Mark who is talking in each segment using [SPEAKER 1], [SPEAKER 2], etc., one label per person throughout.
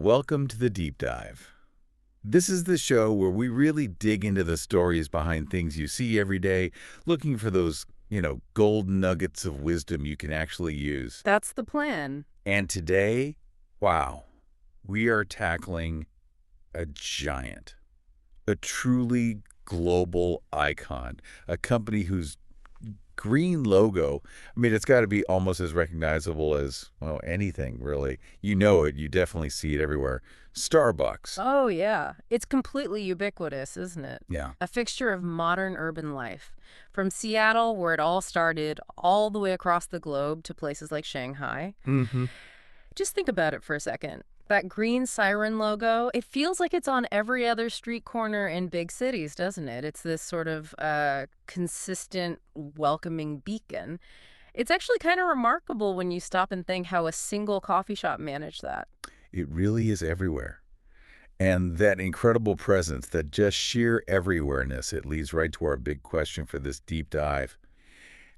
[SPEAKER 1] welcome to the Deep Dive. This is the show where we really dig into the stories behind things you see every day, looking for those, gold nuggets of wisdom you can actually use.
[SPEAKER 2] That's the plan.
[SPEAKER 1] And today, wow, we are tackling a giant, a truly global icon, a company whose green logo, it's got to be almost as recognizable as, well, anything, really. You know it. You definitely see it everywhere. Starbucks.
[SPEAKER 2] Oh, yeah. It's completely ubiquitous, isn't it?
[SPEAKER 1] Yeah.
[SPEAKER 2] A fixture of modern urban life. From Seattle, where it all started, all the way across the globe to places like Shanghai.
[SPEAKER 1] Mm-hmm.
[SPEAKER 2] Just think about it for a second. That green siren logo, it feels like it's on every other street corner in big cities, doesn't it? It's this sort of consistent, welcoming beacon. It's actually kind of remarkable when you stop and think how a single coffee shop managed that.
[SPEAKER 1] It really is everywhere. And that incredible presence, that just sheer everywhereness, it leads right to our big question for this deep dive.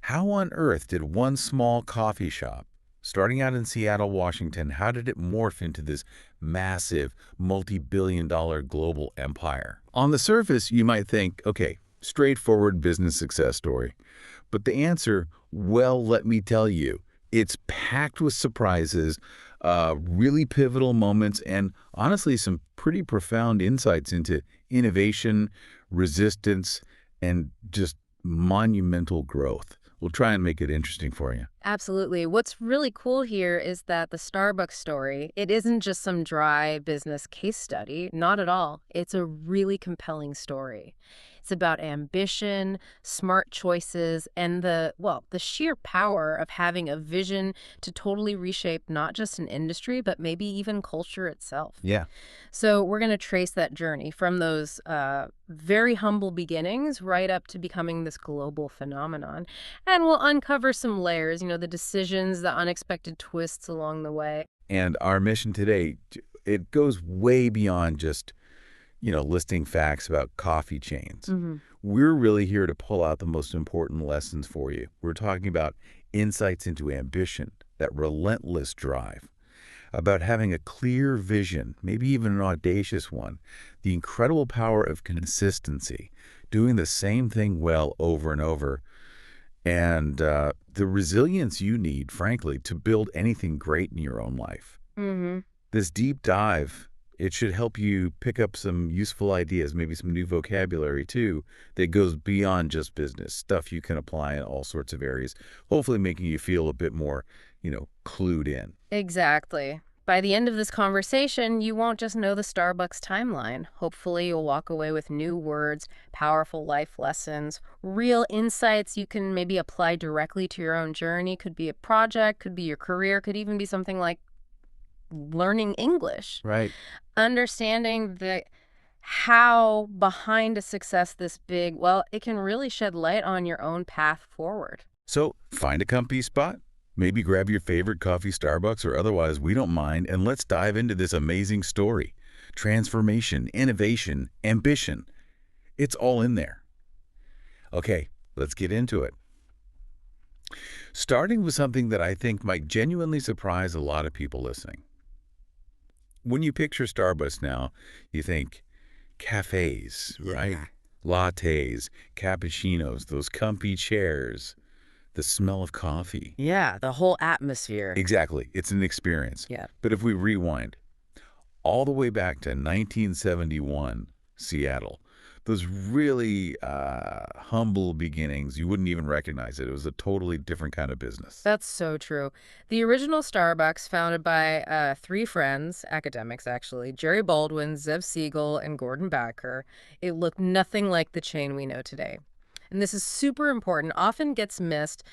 [SPEAKER 1] How on earth did one small coffee shop, starting out in Seattle, Washington, how did it morph into this massive, multi-billion-dollar global empire? On the surface, you might think, okay, straightforward business success story. But the answer, well, let me tell you, it's packed with surprises, really pivotal moments, and honestly, some pretty profound insights into innovation, resistance, and just monumental growth. We'll try and make it interesting for you.
[SPEAKER 2] Absolutely. What's really cool here is that the Starbucks story, it isn't just some dry business case study. Not at all. It's a really compelling story. It's about ambition, smart choices, and the sheer power of having a vision to totally reshape not just an industry, but maybe even culture itself.
[SPEAKER 1] Yeah.
[SPEAKER 2] So we're going to trace that journey from those very humble beginnings right up to becoming this global phenomenon. And we'll uncover some layers, the decisions, the unexpected twists along the way.
[SPEAKER 1] And our mission today, it goes way beyond just listing facts about coffee chains.
[SPEAKER 2] Mm-hmm.
[SPEAKER 1] We're really here to pull out the most important lessons for you. We're talking about insights into ambition, that relentless drive, about having a clear vision, maybe even an audacious one, the incredible power of consistency, doing the same thing well over and over, and the resilience you need, frankly, to build anything great in your own life.
[SPEAKER 2] Mm-hmm.
[SPEAKER 1] This deep dive, it should help you pick up some useful ideas, maybe some new vocabulary too, that goes beyond just business, stuff you can apply in all sorts of areas, hopefully making you feel a bit more, clued in.
[SPEAKER 2] Exactly. By the end of this conversation, you won't just know the Starbucks timeline. Hopefully, you'll walk away with new words, powerful life lessons, real insights you can maybe apply directly to your own journey. Could be a project, could be your career, could even be something like learning English.
[SPEAKER 1] Right.
[SPEAKER 2] Understanding how behind a success this big, well, it can really shed light on your own path forward.
[SPEAKER 1] So find a comfy spot, maybe grab your favorite coffee, Starbucks or otherwise, we don't mind, and let's dive into this amazing story. Transformation, innovation, ambition. It's all in there. Okay, let's get into it. Starting with something that I think might genuinely surprise a lot of people listening. When you picture Starbucks now, you think cafes, right? Lattes, cappuccinos, those comfy chairs, the smell of coffee.
[SPEAKER 2] Yeah, the whole atmosphere.
[SPEAKER 1] Exactly. It's an experience.
[SPEAKER 2] Yeah.
[SPEAKER 1] But if we rewind all the way back to 1971, Seattle, those really humble beginnings, you wouldn't even recognize it. It was a totally different kind of business.
[SPEAKER 2] That's so true. The original Starbucks, founded by three friends, academics actually, Jerry Baldwin, Zev Siegel, and Gordon Backer, it looked nothing like the chain we know today. And this is super important, often gets missed.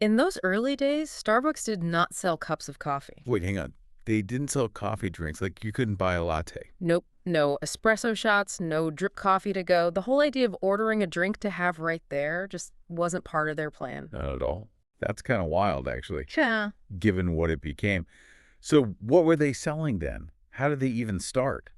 [SPEAKER 2] In those early days, Starbucks did not sell cups of coffee.
[SPEAKER 1] Wait, hang on. They didn't sell coffee drinks. Like, you couldn't buy a latte.
[SPEAKER 2] Nope. No espresso shots, no drip coffee to go. The whole idea of ordering a drink to have right there just wasn't part of their plan.
[SPEAKER 1] Not at all. That's kind of wild, actually,
[SPEAKER 2] Yeah.
[SPEAKER 1] given what it became. So what were they selling then? How did they even start?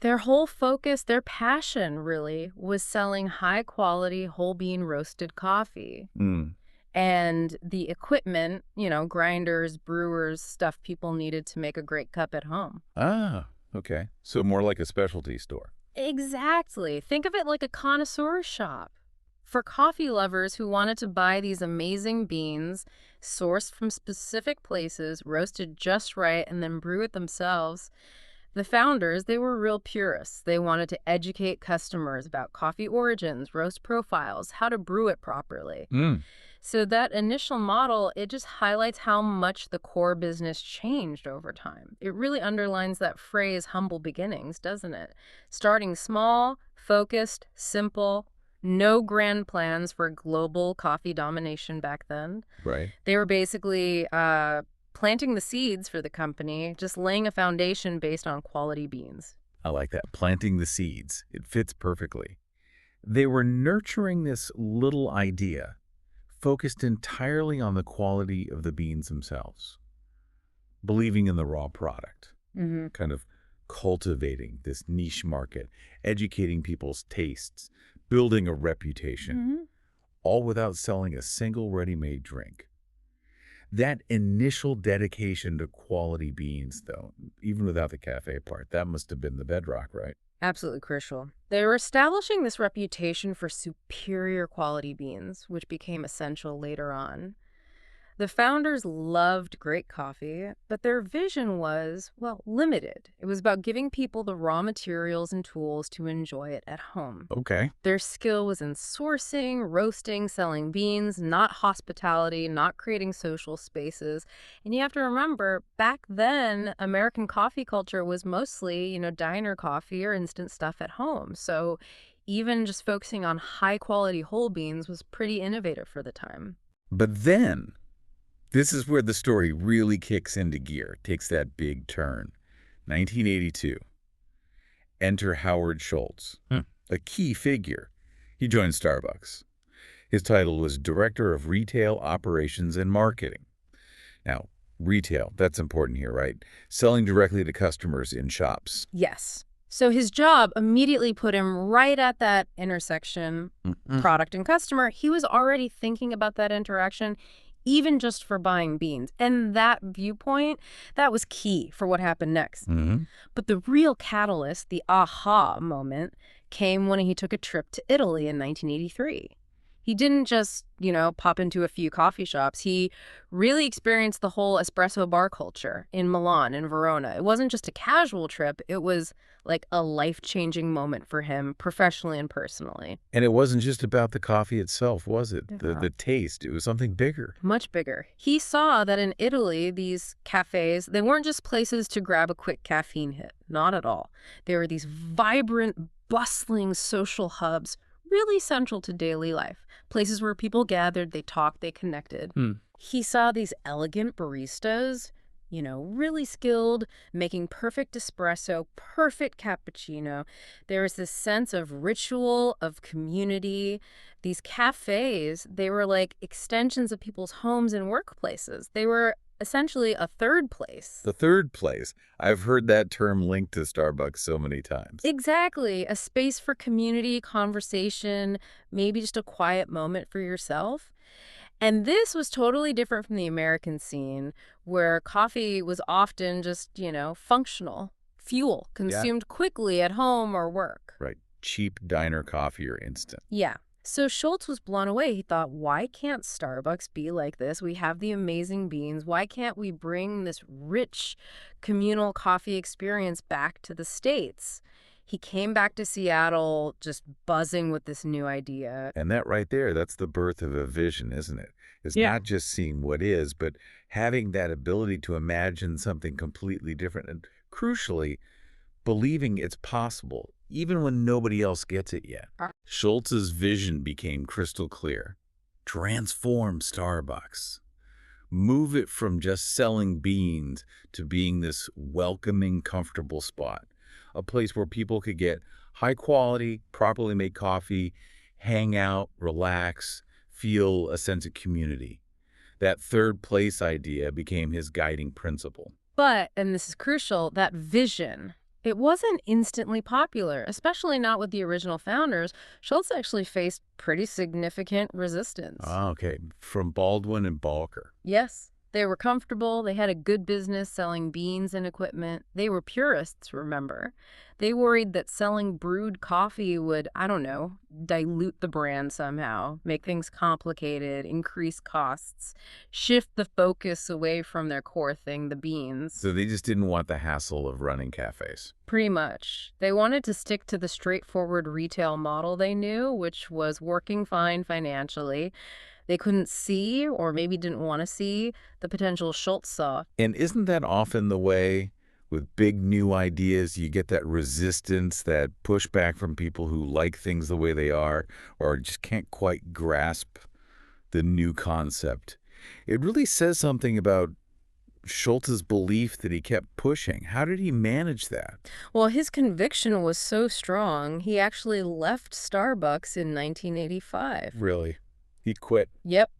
[SPEAKER 2] Their whole focus, their passion really, was selling high-quality whole bean roasted coffee.
[SPEAKER 1] Mm.
[SPEAKER 2] And the equipment, grinders, brewers, stuff people needed to make a great cup at home.
[SPEAKER 1] Ah, Okay. So more like a specialty store.
[SPEAKER 2] Exactly. Think of it like a connoisseur shop. For coffee lovers who wanted to buy these amazing beans, sourced from specific places, roasted just right, and then brew it themselves, the founders, they were real purists. They wanted to educate customers about coffee origins, roast profiles, how to brew it properly.
[SPEAKER 1] Mm,
[SPEAKER 2] So that initial model, it just highlights how much the core business changed over time. It really underlines that phrase humble beginnings, doesn't it? Starting small, focused, simple, no grand plans for global coffee domination back then.
[SPEAKER 1] right.
[SPEAKER 2] They were basically planting the seeds for the company, just laying a foundation based on quality beans.
[SPEAKER 1] I like that. Planting the seeds. It fits perfectly. They were nurturing this little idea, focused entirely on the quality of the beans themselves, believing in the raw product,
[SPEAKER 2] Hmm.
[SPEAKER 1] kind of cultivating this niche market, educating people's tastes, building a reputation,
[SPEAKER 2] Hmm.
[SPEAKER 1] all without selling a single ready-made drink. That initial dedication to quality beans, though, even without the cafe part, that must have been the bedrock, right?
[SPEAKER 2] Absolutely crucial. They were establishing this reputation for superior quality beans, which became essential later on. The founders loved great coffee, but their vision was, well, limited. It was about giving people the raw materials and tools to enjoy it at home.
[SPEAKER 1] Okay.
[SPEAKER 2] Their skill was in sourcing, roasting, selling beans, not hospitality, not creating social spaces. And you have to remember, back then, American coffee culture was mostly, diner coffee or instant stuff at home. So even just focusing on high quality whole beans was pretty innovative for the time.
[SPEAKER 1] But then, this is where the story really kicks into gear, takes that big turn. 1982. Enter Howard Schultz, a key figure. He joined Starbucks. His title was Director of Retail Operations and Marketing. Now, retail, that's important here, right? Selling directly to customers in shops.
[SPEAKER 2] Yes. So his job immediately put him right at that intersection,
[SPEAKER 1] Mm-hmm.
[SPEAKER 2] product and customer. He was already thinking about that interaction, even just for buying beans. And that viewpoint, that was key for what happened next.
[SPEAKER 1] Mm-hmm.
[SPEAKER 2] But the real catalyst, the aha moment, came when he took a trip to Italy in 1983. He didn't just, pop into a few coffee shops. He really experienced the whole espresso bar culture in Milan and Verona. It wasn't just a casual trip. It was like a life-changing moment for him, professionally and personally.
[SPEAKER 1] And it wasn't just about the coffee itself, was it? The,
[SPEAKER 2] Yeah.
[SPEAKER 1] the taste, it was something bigger.
[SPEAKER 2] Much bigger. He saw that in Italy, these cafes, they weren't just places to grab a quick caffeine hit. Not at all. They were these vibrant, bustling social hubs, really central to daily life. Places where people gathered, they talked, they connected. He saw these elegant baristas, really skilled, making perfect espresso, perfect cappuccino. There was this sense of ritual, of community. These cafes, they were like extensions of people's homes and workplaces. They were essentially a third place.
[SPEAKER 1] The third place. I've heard that term linked to Starbucks so many times.
[SPEAKER 2] Exactly. A space for community, conversation, maybe just a quiet moment for yourself. And this was totally different from the American scene, where coffee was often just, functional, fuel,
[SPEAKER 1] Yeah.
[SPEAKER 2] consumed quickly at home or work.
[SPEAKER 1] Right. Cheap diner coffee or instant.
[SPEAKER 2] Yeah. So Schultz was blown away. He thought, why can't Starbucks be like this? We have the amazing beans. Why can't we bring this rich communal coffee experience back to the States? He came back to Seattle just buzzing with this new idea.
[SPEAKER 1] And that right there, that's the birth of a vision, isn't it? It's
[SPEAKER 2] Yeah.
[SPEAKER 1] not just seeing what is, but having that ability to imagine something completely different. And crucially, believing it's possible, even when nobody else gets it yet. Schultz's vision became crystal clear. Transform Starbucks. Move it from just selling beans to being this welcoming, comfortable spot. A place where people could get high quality, properly made coffee, hang out, relax, feel a sense of community. That third place idea became his guiding principle.
[SPEAKER 2] But, and this is crucial, that vision, it wasn't instantly popular, especially not with the original founders. Schultz actually faced pretty significant resistance.
[SPEAKER 1] Ah, okay. From Baldwin and Balker.
[SPEAKER 2] Yes. They were comfortable, they had a good business selling beans and equipment. They were purists, remember. They worried that selling brewed coffee would, I don't know, dilute the brand somehow, make things complicated, increase costs, shift the focus away from their core thing, the beans.
[SPEAKER 1] So they just didn't want the hassle of running cafes.
[SPEAKER 2] Pretty much. They wanted to stick to the straightforward retail model they knew, which was working fine financially. They couldn't see, or maybe didn't want to see, the potential Schultz saw.
[SPEAKER 1] And isn't that often the way with big new ideas? You get that resistance, that pushback from people who like things the way they are or just can't quite grasp the new concept. It really says something about Schultz's belief that he kept pushing. How did he manage that?
[SPEAKER 2] Well, his conviction was so strong, he actually left Starbucks in 1985.
[SPEAKER 1] Really? He quit.
[SPEAKER 2] Yep.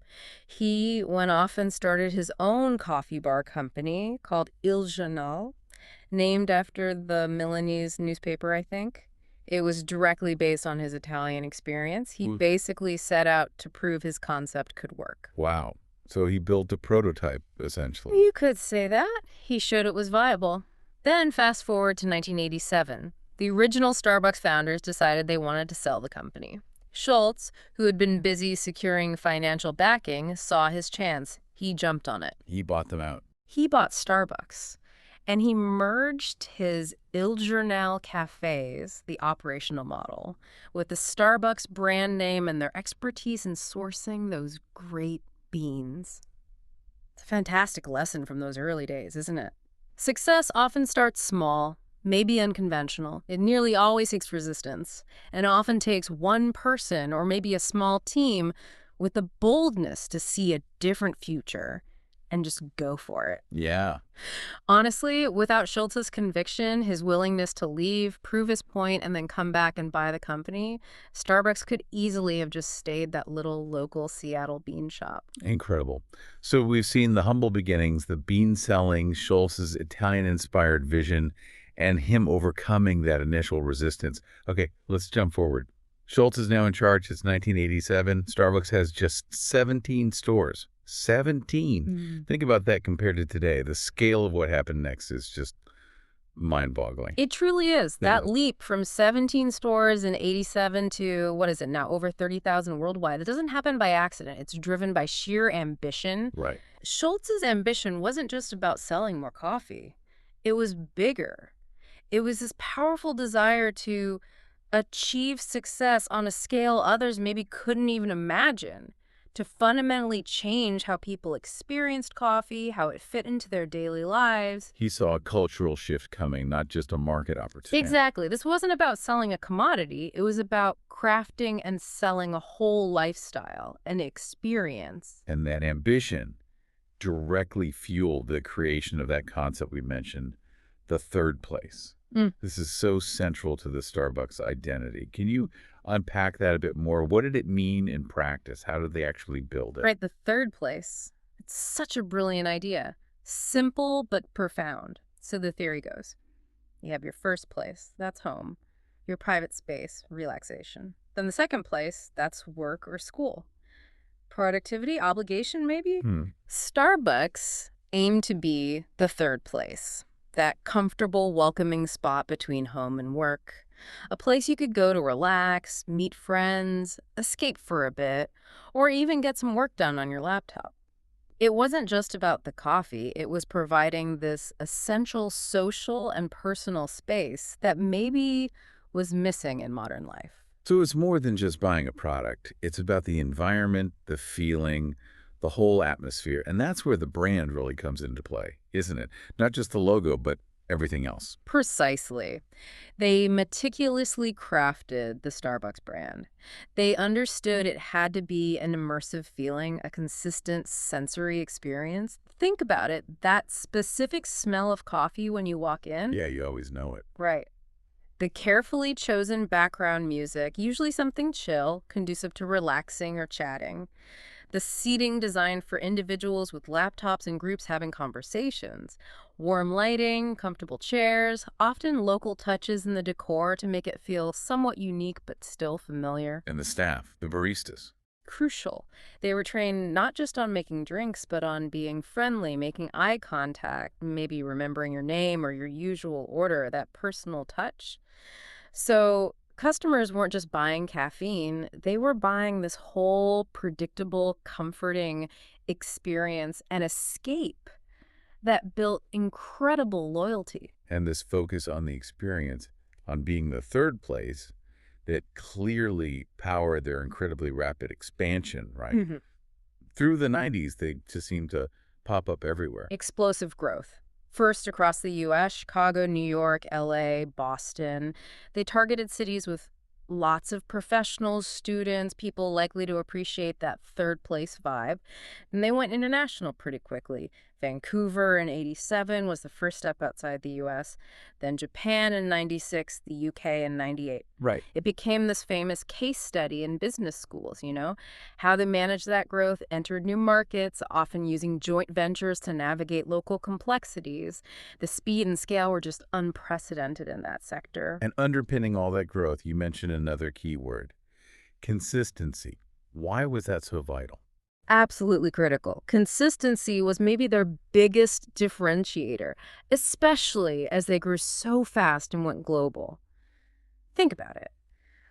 [SPEAKER 2] He went off and started his own coffee bar company called Il Journal, named after the Milanese newspaper, I think. It was directly based on his Italian experience. He
[SPEAKER 1] Ooh.
[SPEAKER 2] basically set out to prove his concept could work.
[SPEAKER 1] Wow. So he built a prototype, essentially.
[SPEAKER 2] You could say that. He showed it was viable. Then fast forward to 1987. The original Starbucks founders decided they wanted to sell the company. Schultz, who had been busy securing financial backing, saw his chance. He jumped on it.
[SPEAKER 1] He bought them out.
[SPEAKER 2] He bought Starbucks, and he merged his Il Journal cafes, the operational model, with the Starbucks brand name and their expertise in sourcing those great beans. It's a fantastic lesson from those early days, isn't it? Success often starts small, maybe unconventional. It nearly always takes resistance, and often takes one person or maybe a small team with the boldness to see a different future and just go for it.
[SPEAKER 1] Yeah.
[SPEAKER 2] Honestly, without Schultz's conviction, his willingness to leave, prove his point, and then come back and buy the company, Starbucks could easily have just stayed that little local Seattle bean shop.
[SPEAKER 1] Incredible. So we've seen the humble beginnings, the bean selling, Schultz's Italian-inspired vision, and him overcoming that initial resistance. Okay, let's jump forward. Schultz is now in charge. It's 1987. Starbucks has just 17 stores. 17. Think about that compared to today. The scale of what happened next is just mind-boggling.
[SPEAKER 2] It truly is. That
[SPEAKER 1] Yeah.
[SPEAKER 2] leap from 17 stores in 87 to, what is it now, over 30,000 worldwide, it doesn't happen by accident. It's driven by sheer ambition.
[SPEAKER 1] Right.
[SPEAKER 2] Schultz's ambition wasn't just about selling more coffee. It was bigger. It was this powerful desire to achieve success on a scale others maybe couldn't even imagine, to fundamentally change how people experienced coffee, how it fit into their daily lives.
[SPEAKER 1] He saw a cultural shift coming, not just a market opportunity.
[SPEAKER 2] Exactly. This wasn't about selling a commodity. It was about crafting and selling a whole lifestyle, an experience.
[SPEAKER 1] And that ambition directly fueled the creation of that concept we mentioned, the third place. This is so central to the Starbucks identity. Can you unpack that a bit more? What did it mean in practice? How did they actually build it?
[SPEAKER 2] Right, the third place. It's such a brilliant idea. Simple but profound. So the theory goes. You have your first place, that's home. Your private space, relaxation. Then the second place, that's work or school. Productivity, obligation maybe? Starbucks aimed to be the third place. That comfortable, welcoming spot between home and work. A place you could go to relax, meet friends, escape for a bit, or even get some work done on your laptop. It wasn't just about the coffee, it was providing this essential social and personal space that maybe was missing in modern life.
[SPEAKER 1] So it's more than just buying a product. It's about the environment, the feeling, the whole atmosphere. And that's where the brand really comes into play, isn't it? Not just the logo, but everything else.
[SPEAKER 2] Precisely. They meticulously crafted the Starbucks brand. They understood it had to be an immersive feeling, a consistent sensory experience. Think about it, that specific smell of coffee when you walk in.
[SPEAKER 1] Yeah, you always know it.
[SPEAKER 2] Right. The carefully chosen background music, usually something chill, conducive to relaxing or chatting. The seating designed for individuals with laptops and groups having conversations. Warm lighting, comfortable chairs, often local touches in the decor to make it feel somewhat unique but still familiar.
[SPEAKER 1] And the staff, the baristas.
[SPEAKER 2] crucial. They were trained not just on making drinks, but on being friendly, making eye contact, maybe remembering your name or your usual order, that personal touch. So customers weren't just buying caffeine, they were buying this whole predictable, comforting experience and escape that built incredible loyalty.
[SPEAKER 1] And this focus on the experience, on being the third place, that clearly powered their incredibly rapid expansion, right?
[SPEAKER 2] Mhm.
[SPEAKER 1] Through the 90s, they just seemed to pop up everywhere.
[SPEAKER 2] Explosive growth. First across the U.S., Chicago, New York, L.A., Boston. They targeted cities with lots of professionals, students, people likely to appreciate that third place vibe. And they went international pretty quickly. Vancouver in '87 was the first step outside the U.S., then Japan in '96, the U.K. in '98.
[SPEAKER 1] Right.
[SPEAKER 2] It became this famous case study in business schools, how they managed that growth, entered new markets, often using joint ventures to navigate local complexities. The speed and scale were just unprecedented in that sector.
[SPEAKER 1] And underpinning all that growth, you mentioned another key word, consistency. Why was that so vital?
[SPEAKER 2] Absolutely critical. Consistency was maybe their biggest differentiator, especially as they grew so fast and went global. Think about it.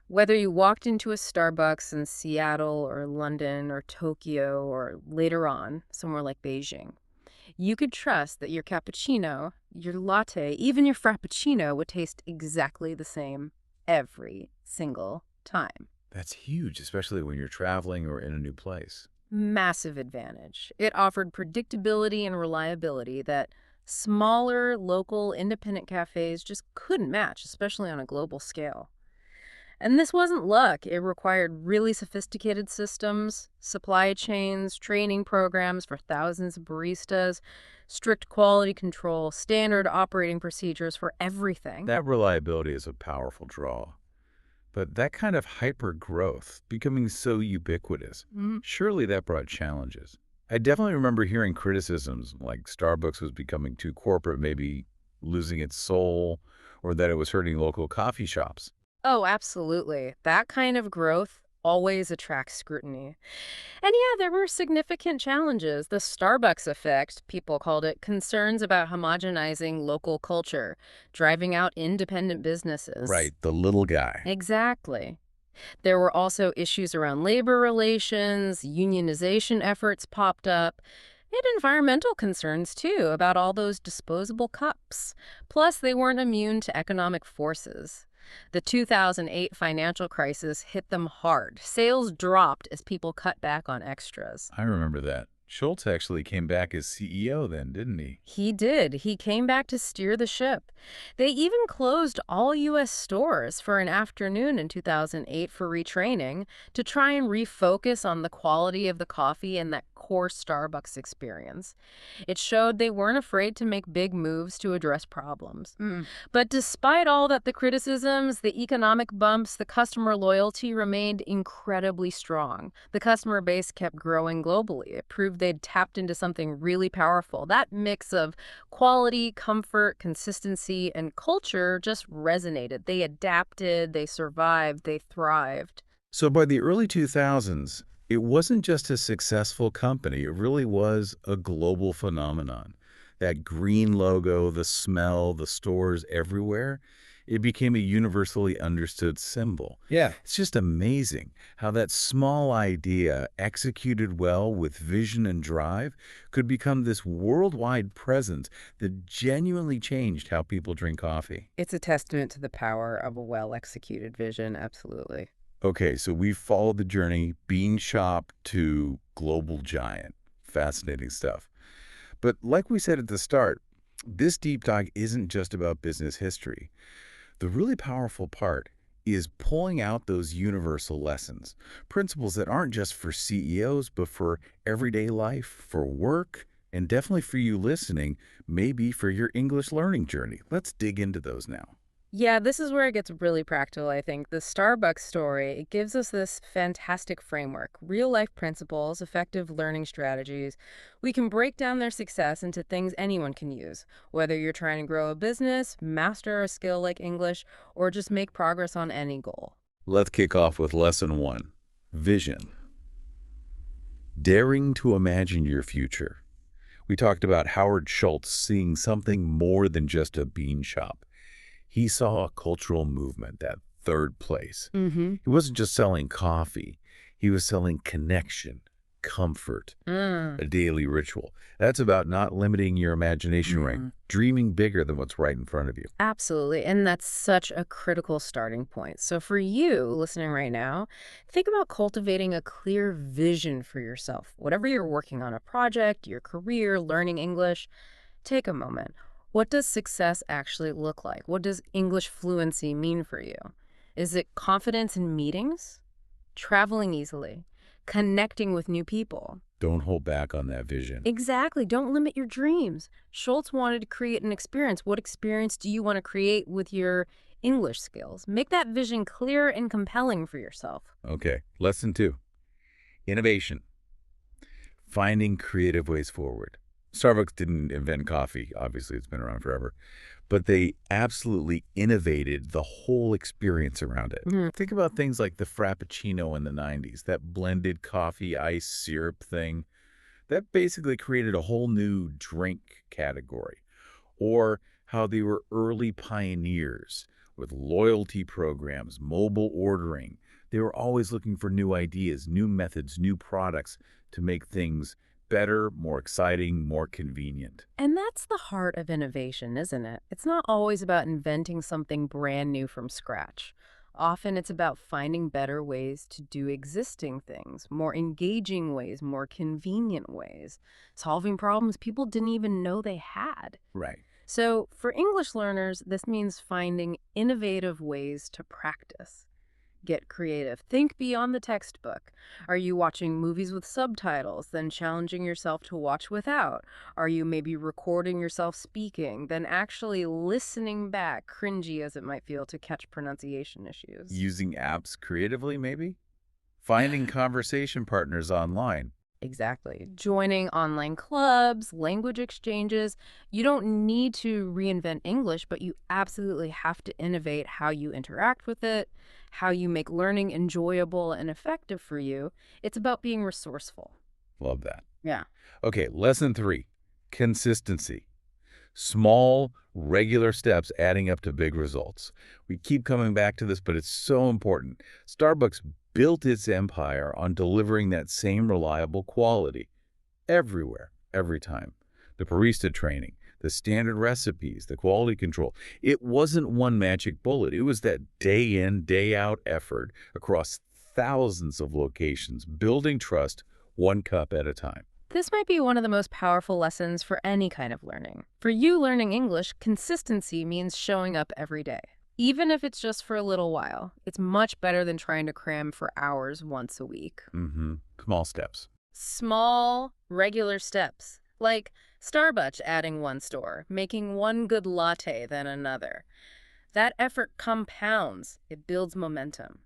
[SPEAKER 2] Whether you walked into a Starbucks in Seattle or London or Tokyo or later on, somewhere like Beijing, you could trust that your cappuccino, your latte, even your frappuccino would taste exactly the same every single time.
[SPEAKER 1] That's huge, especially when you're traveling or in a new place.
[SPEAKER 2] Massive advantage. It offered predictability and reliability that smaller, local, independent cafes just couldn't match, especially on a global scale. And this wasn't luck. It required really sophisticated systems, supply chains, training programs for thousands of baristas, strict quality control, standard operating procedures for everything.
[SPEAKER 1] That reliability is a powerful draw. But that kind of hyper growth, becoming so ubiquitous,
[SPEAKER 2] Mhm.
[SPEAKER 1] surely that brought challenges. I definitely remember hearing criticisms like Starbucks was becoming too corporate, maybe losing its soul, or that it was hurting local coffee shops.
[SPEAKER 2] Oh, absolutely. That kind of growth always attracts scrutiny. And yeah, there were significant challenges. The Starbucks effect, people called it, concerns about homogenizing local culture, driving out independent businesses.
[SPEAKER 1] Right, the little guy.
[SPEAKER 2] Exactly. There were also issues around labor relations, unionization efforts popped up, and environmental concerns too about all those disposable cups. Plus, they weren't immune to economic forces. The 2008 financial crisis hit them hard. Sales dropped as people cut back on extras.
[SPEAKER 1] I remember that. Schultz actually came back as CEO then, didn't he?
[SPEAKER 2] He did. He came back to steer the ship. They even closed all U.S. stores for an afternoon in 2008 for retraining to try and refocus on the quality of the coffee and that core Starbucks experience. It showed they weren't afraid to make big moves to address problems. But despite all that, the criticisms, the economic bumps, the customer loyalty remained incredibly strong. The customer base kept growing globally. It proved they'd tapped into something really powerful. That mix of quality, comfort, consistency, and culture just resonated. They adapted, they survived, they thrived.
[SPEAKER 1] So by the early 2000s, it wasn't just a successful company, it really was a global phenomenon. That green logo, the smell, the stores everywhere, it became a universally understood symbol.
[SPEAKER 3] Yeah.
[SPEAKER 1] It's just amazing how that small idea, executed well with vision and drive, could become this worldwide presence that genuinely changed how people drink coffee.
[SPEAKER 2] It's a testament to the power of a well-executed vision, absolutely.
[SPEAKER 1] Okay, so we've followed the journey, bean shop to global giant. Fascinating stuff. But like we said at the start, this deep dive isn't just about business history. The really powerful part is pulling out those universal lessons, principles that aren't just for CEOs, but for everyday life, for work, and definitely for you listening, maybe for your English learning journey. Let's dig into those now.
[SPEAKER 2] Yeah, this is where it gets really practical, I think. The Starbucks story, it gives us this fantastic framework, real-life principles, effective learning strategies. We can break down their success into things anyone can use, whether you're trying to grow a business, master a skill like English, or just make progress on any goal.
[SPEAKER 1] Let's kick off with lesson one, vision. Daring to imagine your future. We talked about Howard Schultz seeing something more than just a bean shop. He saw a cultural movement, that third place.
[SPEAKER 2] Mm-hmm.
[SPEAKER 1] He wasn't just selling coffee. He was selling connection, comfort,
[SPEAKER 2] Mm.
[SPEAKER 1] a daily ritual. That's about not limiting your imagination ring,
[SPEAKER 2] Mm.
[SPEAKER 1] dreaming bigger than what's right in front of you.
[SPEAKER 2] Absolutely. And that's such a critical starting point. So, for you listening right now, think about cultivating a clear vision for yourself. Whatever you're working on, a project, your career, learning English, take a moment. What does success actually look like? What does English fluency mean for you? Is it confidence in meetings, traveling easily, connecting with new people?
[SPEAKER 1] Don't hold back on that vision.
[SPEAKER 2] Exactly. Don't limit your dreams. Schultz wanted to create an experience. What experience do you want to create with your English skills? Make that vision clear and compelling for yourself.
[SPEAKER 1] Okay, lesson 2, innovation. Finding creative ways forward. Starbucks didn't invent coffee. Obviously, it's been around forever. But they absolutely innovated the whole experience around it.
[SPEAKER 2] Mhm.
[SPEAKER 1] Think about things like the Frappuccino in the 90s, that blended coffee ice syrup thing. That basically created a whole new drink category. Or how they were early pioneers with loyalty programs, mobile ordering. They were always looking for new ideas, new methods, new products to make things better, more exciting, more convenient.
[SPEAKER 2] And that's the heart of innovation, isn't it? It's not always about inventing something brand new from scratch. Often it's about finding better ways to do existing things, more engaging ways, more convenient ways, solving problems people didn't even know they had.
[SPEAKER 1] Right.
[SPEAKER 2] So, for English learners, this means finding innovative ways to practice. Get creative. Think beyond the textbook. Are you watching movies with subtitles, then challenging yourself to watch without? Are you maybe recording yourself speaking, then actually listening back, cringy as it might feel, to catch pronunciation issues?
[SPEAKER 1] Using apps creatively, maybe? Finding conversation partners online.
[SPEAKER 2] Exactly. Joining online clubs, language exchanges. You don't need to reinvent English, but you absolutely have to innovate how you interact with it, how you make learning enjoyable and effective for you. It's about being resourceful.
[SPEAKER 1] Love that.
[SPEAKER 2] Yeah.
[SPEAKER 1] Okay, lesson 3, consistency. Small, regular steps adding up to big results. We keep coming back to this, but it's so important. Starbucks built its empire on delivering that same reliable quality everywhere, every time. The barista training, the standard recipes, the quality control. It wasn't one magic bullet. It was that day in, day out effort across thousands of locations, building trust one cup at a time.
[SPEAKER 2] This might be one of the most powerful lessons for any kind of learning. For you learning English, consistency means showing up every day. Even if it's just for a little while, it's much better than trying to cram for hours once a week.
[SPEAKER 1] Small steps.
[SPEAKER 2] Small, regular steps, like Starbucks adding one store, making one good latte than another. That effort compounds, it builds momentum.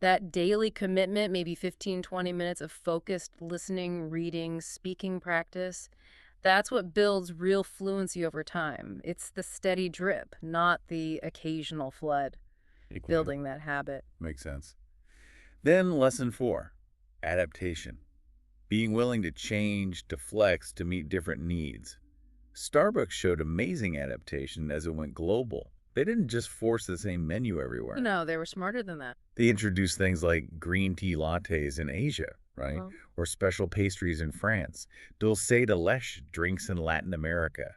[SPEAKER 2] That daily commitment, maybe 15, 20 minutes of focused listening, reading, speaking practice, that's what builds real fluency over time. It's the steady drip, not the occasional flood,
[SPEAKER 1] Equally
[SPEAKER 2] building that habit.
[SPEAKER 1] makes sense. Then lesson 4, adaptation. Being willing to change, to flex, to meet different needs. Starbucks showed amazing adaptation as it went global. They didn't just force the same menu everywhere.
[SPEAKER 2] No, they were smarter than that.
[SPEAKER 1] They introduced things like green tea lattes in Asia, right?
[SPEAKER 2] Well,
[SPEAKER 1] Or special pastries in France. Dulce de leche drinks in Latin America.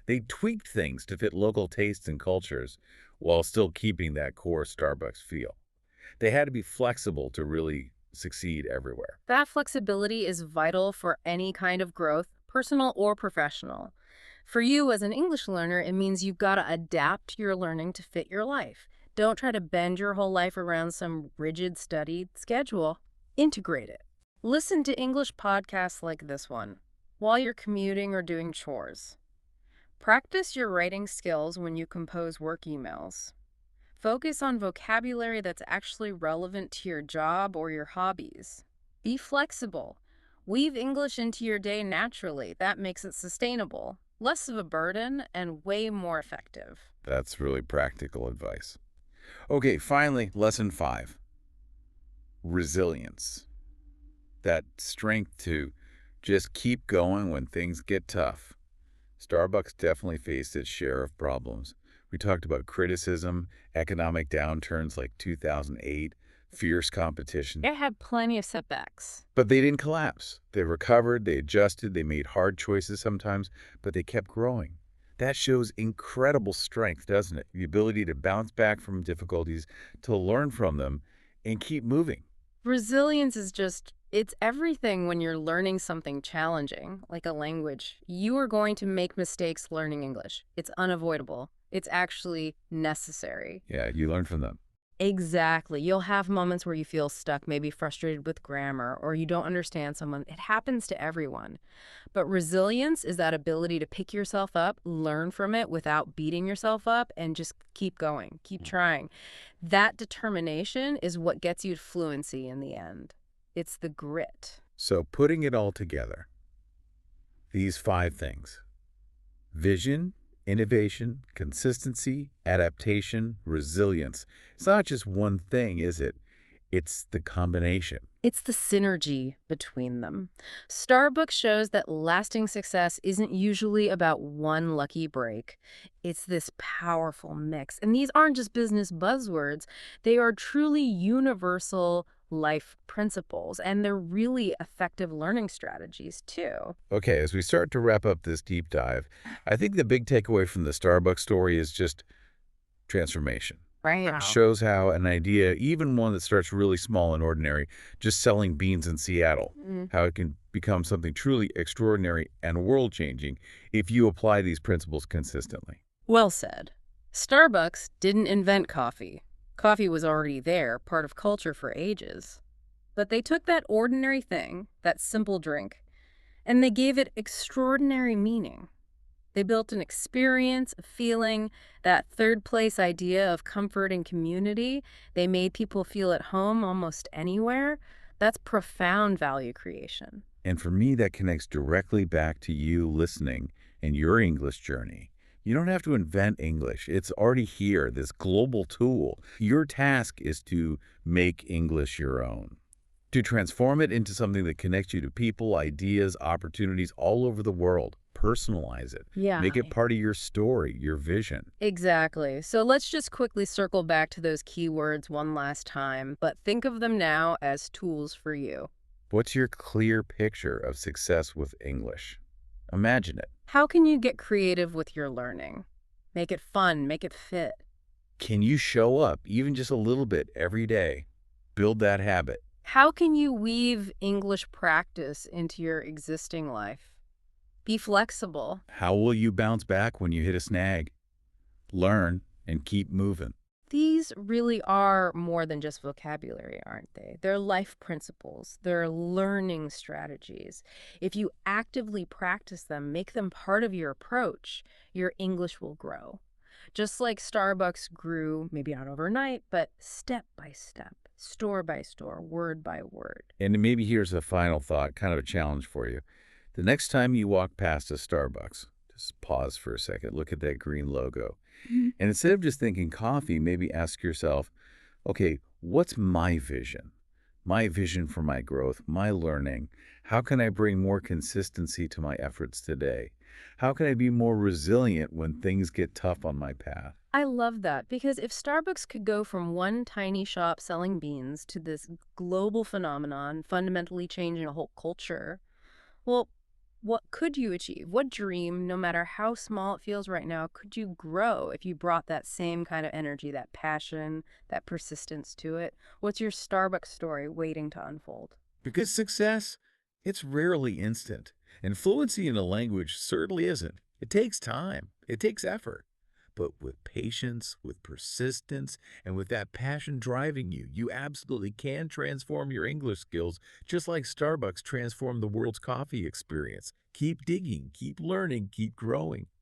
[SPEAKER 1] They tweaked things to fit local tastes and cultures while still keeping that core Starbucks feel. They had to be flexible to really succeed everywhere.
[SPEAKER 2] that flexibility is vital for any kind of growth, personal or professional. For you as an English learner, it means you've got to adapt your learning to fit your life. Don't try to bend your whole life around some rigid study schedule. Integrate it. Listen to English podcasts like this one while you're commuting or doing chores. Practice your writing skills when you compose work emails. Focus on vocabulary that's actually relevant to your job or your hobbies. Be flexible. Weave English into your day naturally. That makes it sustainable, less of a burden, and way more effective.
[SPEAKER 1] That's really practical advice. Okay, finally, lesson 5, resilience. That strength to just keep going when things get tough. Starbucks definitely faced its share of problems. We talked about criticism, economic downturns like 2008, fierce competition.
[SPEAKER 2] It had plenty of setbacks.
[SPEAKER 1] But they didn't collapse. They recovered, they adjusted, they made hard choices sometimes, but they kept growing. That shows incredible strength, doesn't it? The ability to bounce back from difficulties, to learn from them, and keep moving.
[SPEAKER 2] Resilience is just, it's everything when you're learning something challenging, like a language. You are going to make mistakes learning English. It's unavoidable. It's actually necessary.
[SPEAKER 1] Yeah, you learn from them.
[SPEAKER 2] Exactly. You'll have moments where you feel stuck, maybe frustrated with grammar, or you don't understand someone. It happens to everyone. But resilience is that ability to pick yourself up, learn from it without beating yourself up, and just keep going, keep trying. That determination is what gets you to fluency in the end. It's the grit.
[SPEAKER 1] So, putting it all together, these 5 things: vision, innovation, consistency, adaptation, resilience. It's not just one thing, is it? It's the combination.
[SPEAKER 2] It's the synergy between them. Starbucks shows that lasting success isn't usually about one lucky break. It's this powerful mix. And these aren't just business buzzwords, they are truly universal life principles, and they're really effective learning strategies, too.
[SPEAKER 1] Okay, as we start to wrap up this deep dive, I think the big takeaway from the Starbucks story is just transformation.
[SPEAKER 2] Right.
[SPEAKER 1] It shows how an idea, even one that starts really small and ordinary, just selling beans in Seattle,
[SPEAKER 2] Mm.
[SPEAKER 1] how it can become something truly extraordinary and world-changing if you apply these principles consistently.
[SPEAKER 2] Well said. Starbucks didn't invent coffee. Coffee was already there, part of culture for ages. But they took that ordinary thing, that simple drink, and they gave it extraordinary meaning. They built an experience, a feeling, that third place idea of comfort and community. They made people feel at home almost anywhere. That's profound value creation.
[SPEAKER 1] And for me, that connects directly back to you listening and your English journey. You don't have to invent English. It's already here, this global tool. Your task is to make English your own, to transform it into something that connects you to people, ideas, opportunities all over the world. Personalize it.
[SPEAKER 2] Yeah.
[SPEAKER 1] Make it part of your story, your vision.
[SPEAKER 2] Exactly. So let's just quickly circle back to those keywords one last time, but think of them now as tools for you.
[SPEAKER 1] What's your clear picture of success with English? Imagine it.
[SPEAKER 2] How can you get creative with your learning? Make it fun, make it fit.
[SPEAKER 1] Can you show up even just a little bit every day? Build that habit.
[SPEAKER 2] How can you weave English practice into your existing life? Be flexible.
[SPEAKER 1] How will you bounce back when you hit a snag? Learn and keep moving.
[SPEAKER 2] These really are more than just vocabulary, aren't they? They're life principles. They're learning strategies. If you actively practice them, make them part of your approach, your English will grow. Just like Starbucks grew, maybe not overnight, but step by step, store by store, word by word.
[SPEAKER 1] And maybe here's a final thought, kind of a challenge for you. The next time you walk past a Starbucks, just pause for a second, look at that green logo.
[SPEAKER 2] Mhm.
[SPEAKER 1] And instead of just thinking coffee, maybe ask yourself, okay, what's my vision? My vision for my growth, my learning. How can I bring more consistency to my efforts today? How can I be more resilient when things get tough on my path?
[SPEAKER 2] I love that because if Starbucks could go from one tiny shop selling beans to this global phenomenon, fundamentally changing a whole culture, well, what could you achieve? What dream, no matter how small it feels right now, could you grow if you brought that same kind of energy, that passion, that persistence to it? What's your Starbucks story waiting to unfold?
[SPEAKER 1] Because success, it's rarely instant. And fluency in a language certainly isn't. It takes time. It takes effort. But with patience, with persistence, and with that passion driving you, you absolutely can transform your English skills just like Starbucks transformed the world's coffee experience. Keep digging, keep learning, keep growing.